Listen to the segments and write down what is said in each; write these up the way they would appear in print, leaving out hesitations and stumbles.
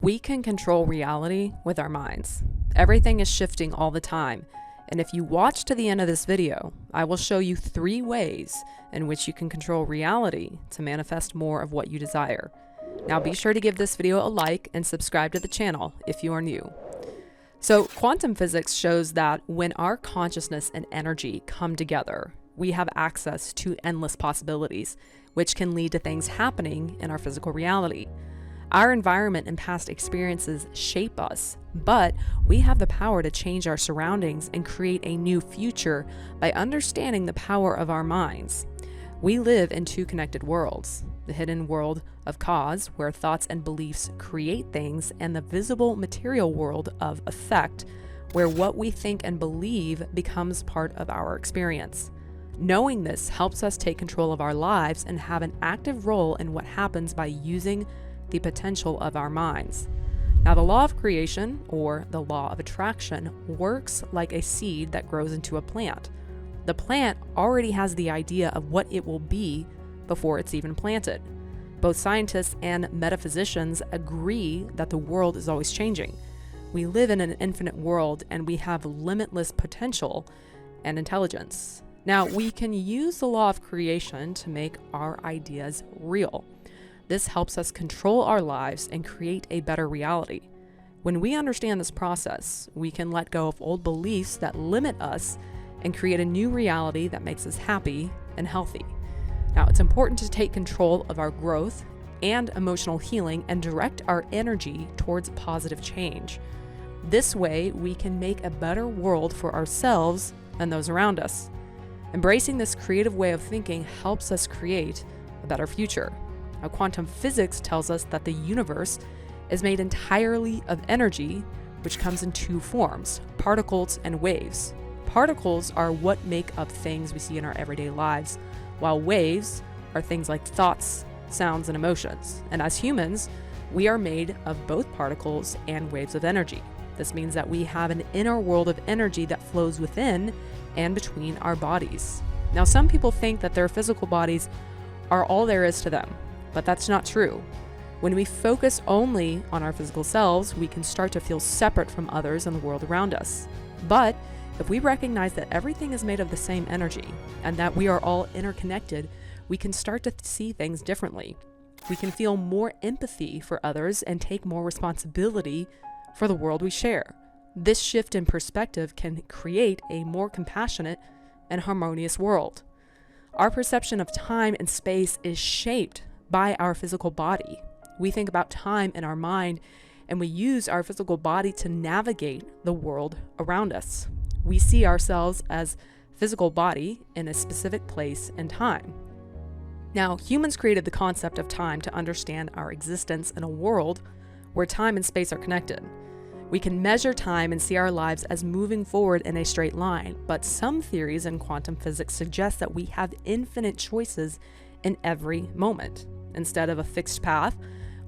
We can control reality with our minds. Everything is shifting all the time. And if you watch to the end of this video, I will show you 3 ways in which you can control reality to manifest more of what you desire. Now be sure to give this video a like and subscribe to the channel if you are new. So quantum physics shows that when our consciousness and energy come together, we have access to endless possibilities, which can lead to things happening in our physical reality. Our environment and past experiences shape us, but we have the power to change our surroundings and create a new future by understanding the power of our minds. We live in 2 connected worlds: the hidden world of cause, where thoughts and beliefs create things, and the visible material world of effect, where what we think and believe becomes part of our experience. Knowing this helps us take control of our lives and have an active role in what happens by using the potential of our minds. Now, the law of creation, or the law of attraction, works like a seed that grows into a plant. The plant already has the idea of what it will be before it's even planted. Both scientists and metaphysicians agree that the world is always changing. We live in an infinite world and we have limitless potential and intelligence. Now, we can use the law of creation to make our ideas real. This helps us control our lives and create a better reality. When we understand this process, we can let go of old beliefs that limit us and create a new reality that makes us happy and healthy. Now, it's important to take control of our growth and emotional healing and direct our energy towards positive change. This way, we can make a better world for ourselves and those around us. Embracing this creative way of thinking helps us create a better future. Now, quantum physics tells us that the universe is made entirely of energy, which comes in 2 forms: particles and waves. Particles are what make up things we see in our everyday lives, while waves are things like thoughts, sounds, and emotions. And as humans, we are made of both particles and waves of energy. This means that we have an inner world of energy that flows within and between our bodies. Now, some people think that their physical bodies are all there is to them, but that's not true. When we focus only on our physical selves, we can start to feel separate from others and the world around us. But if we recognize that everything is made of the same energy and that we are all interconnected, we can start to see things differently. We can feel more empathy for others and take more responsibility for the world we share. This shift in perspective can create a more compassionate and harmonious world. Our perception of time and space is shaped by our physical body. We think about time in our mind, and we use our physical body to navigate the world around us. We see ourselves as physical body in a specific place and time. Now, humans created the concept of time to understand our existence in a world where time and space are connected. We can measure time and see our lives as moving forward in a straight line, but some theories in quantum physics suggest that we have infinite choices in every moment. Instead of a fixed path,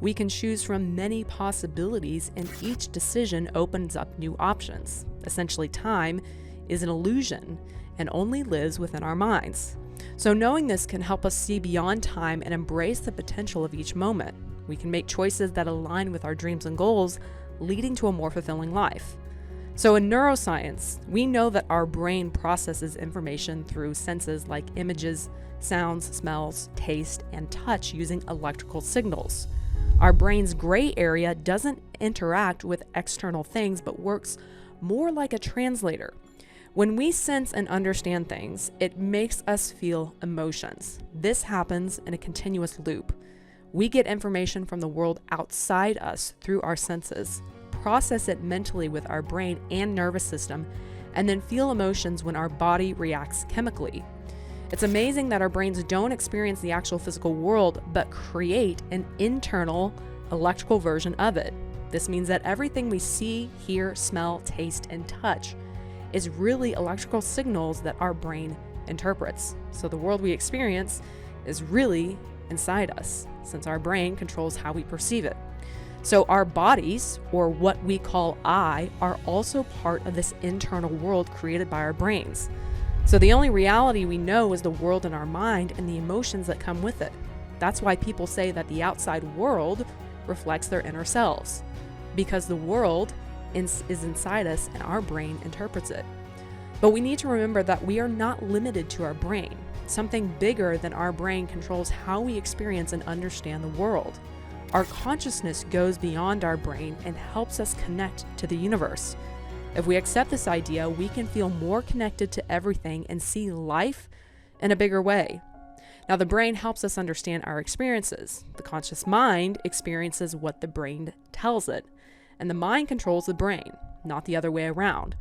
we can choose from many possibilities, and each decision opens up new options. Essentially, time is an illusion and only lives within our minds. So knowing this can help us see beyond time and embrace the potential of each moment. We can make choices that align with our dreams and goals, leading to a more fulfilling life. So in neuroscience, we know that our brain processes information through senses like images, sounds, smells, taste, and touch using electrical signals. Our brain's gray area doesn't interact with external things, but works more like a translator. When we sense and understand things, it makes us feel emotions. This happens in a continuous loop. We get information from the world outside us through our senses, process it mentally with our brain and nervous system, and then feel emotions when our body reacts chemically. It's amazing that our brains don't experience the actual physical world, but create an internal electrical version of it. This means that everything we see, hear, smell, taste, and touch is really electrical signals that our brain interprets. So the world we experience is really inside us, since our brain controls how we perceive it. So our bodies, or what we call I, are also part of this internal world created by our brains. So the only reality we know is the world in our mind and the emotions that come with it. That's why people say that the outside world reflects their inner selves. because the world is inside us and our brain interprets it. But we need to remember that we are not limited to our brain. Something bigger than our brain controls how we experience and understand the world. Our consciousness goes beyond our brain and helps us connect to the universe. If we accept this idea, we can feel more connected to everything and see life in a bigger way. Now, the brain helps us understand our experiences. The conscious mind experiences what the brain tells it, and the mind controls the brain, not the other way around.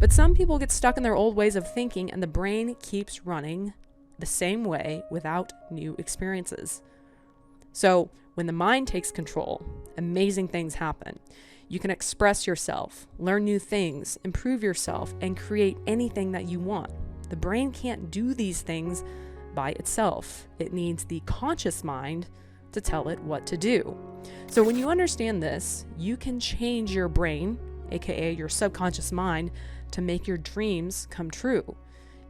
But some people get stuck in their old ways of thinking, and the brain keeps running the same way without new experiences. So when the mind takes control, amazing things happen. You can express yourself, learn new things, improve yourself, and create anything that you want. The brain can't do these things by itself. It needs the conscious mind to tell it what to do. So when you understand this, you can change your brain, aka your subconscious mind, to make your dreams come true.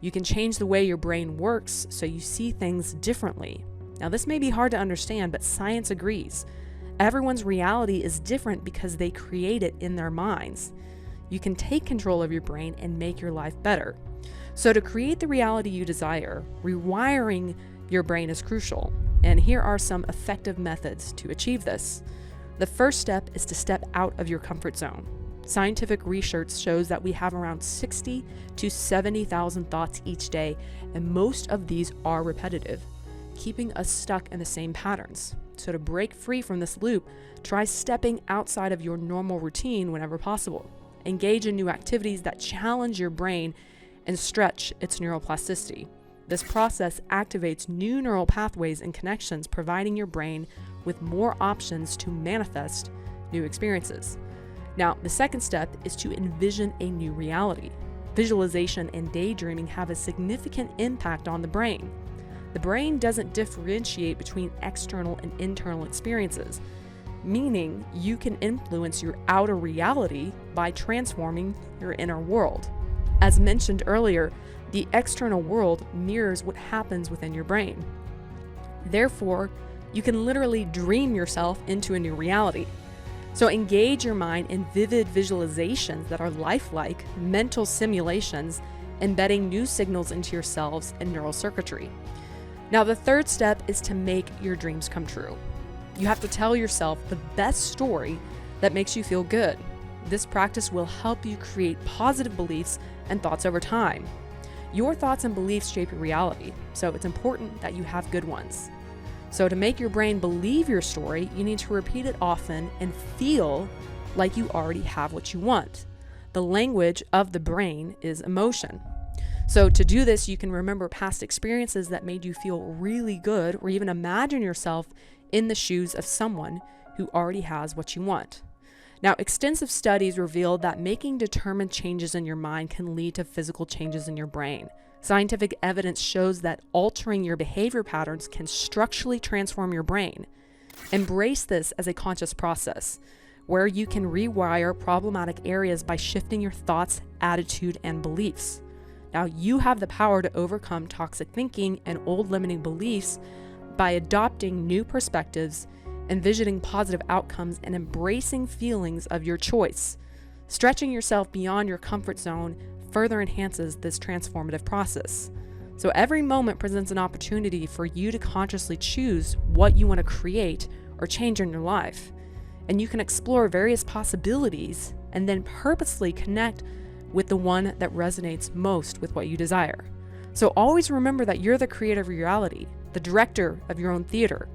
You can change the way your brain works so you see things differently. Now, this may be hard to understand, but science agrees. Everyone's reality is different because they create it in their minds. You can take control of your brain and make your life better. So to create the reality you desire, rewiring your brain is crucial. And here are some effective methods to achieve this. The first step is to step out of your comfort zone. Scientific research shows that we have around 60 to 70,000 thoughts each day, and most of these are repetitive, keeping us stuck in the same patterns. So to break free from this loop, try stepping outside of your normal routine whenever possible. Engage in new activities that challenge your brain and stretch its neuroplasticity. This process activates new neural pathways and connections, providing your brain with more options to manifest new experiences. Now, the second step is to envision a new reality. Visualization and daydreaming have a significant impact on the brain. The brain doesn't differentiate between external and internal experiences, meaning you can influence your outer reality by transforming your inner world. As mentioned earlier, the external world mirrors what happens within your brain. Therefore, you can literally dream yourself into a new reality. So engage your mind in vivid visualizations that are lifelike, mental simulations, embedding new signals into your cells and neural circuitry. Now, the third step is to make your dreams come true. You have to tell yourself the best story that makes you feel good. This practice will help you create positive beliefs and thoughts over time. Your thoughts and beliefs shape your reality, so it's important that you have good ones. So to make your brain believe your story, you need to repeat it often and feel like you already have what you want. The language of the brain is emotion. So to do this, you can remember past experiences that made you feel really good, or even imagine yourself in the shoes of someone who already has what you want. Now, extensive studies revealed that making determined changes in your mind can lead to physical changes in your brain. Scientific evidence shows that altering your behavior patterns can structurally transform your brain. Embrace this as a conscious process, where you can rewire problematic areas by shifting your thoughts, attitude, and beliefs. Now, you have the power to overcome toxic thinking and old limiting beliefs by adopting new perspectives, envisioning positive outcomes, and embracing feelings of your choice. Stretching yourself beyond your comfort zone further enhances this transformative process. So every moment presents an opportunity for you to consciously choose what you want to create or change in your life. And you can explore various possibilities and then purposely connect with the one that resonates most with what you desire. So always remember that you're the creator of your reality, the director of your own theater.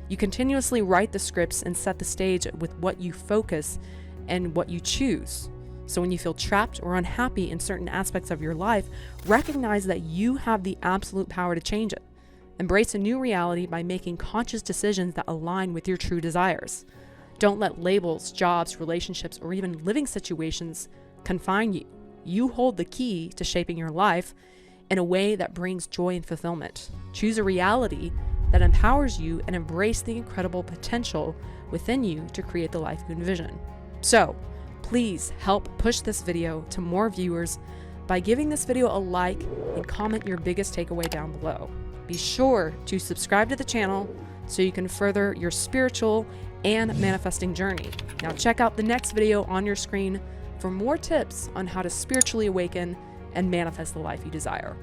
You continuously write the scripts and set the stage with what you focus and what you choose. So when you feel trapped or unhappy in certain aspects of your life, recognize that you have the absolute power to change it. Embrace a new reality by making conscious decisions that align with your true desires. Don't let labels, jobs, relationships, or even living situations confine you. You hold the key to shaping your life in a way that brings joy and fulfillment. Choose a reality that empowers you and embrace the incredible potential within you to create the life you envision. So, please help push this video to more viewers by giving this video a like and comment your biggest takeaway down below. Be sure to subscribe to the channel so you can further your spiritual and manifesting journey. Now check out the next video on your screen for more tips on how to spiritually awaken and manifest the life you desire.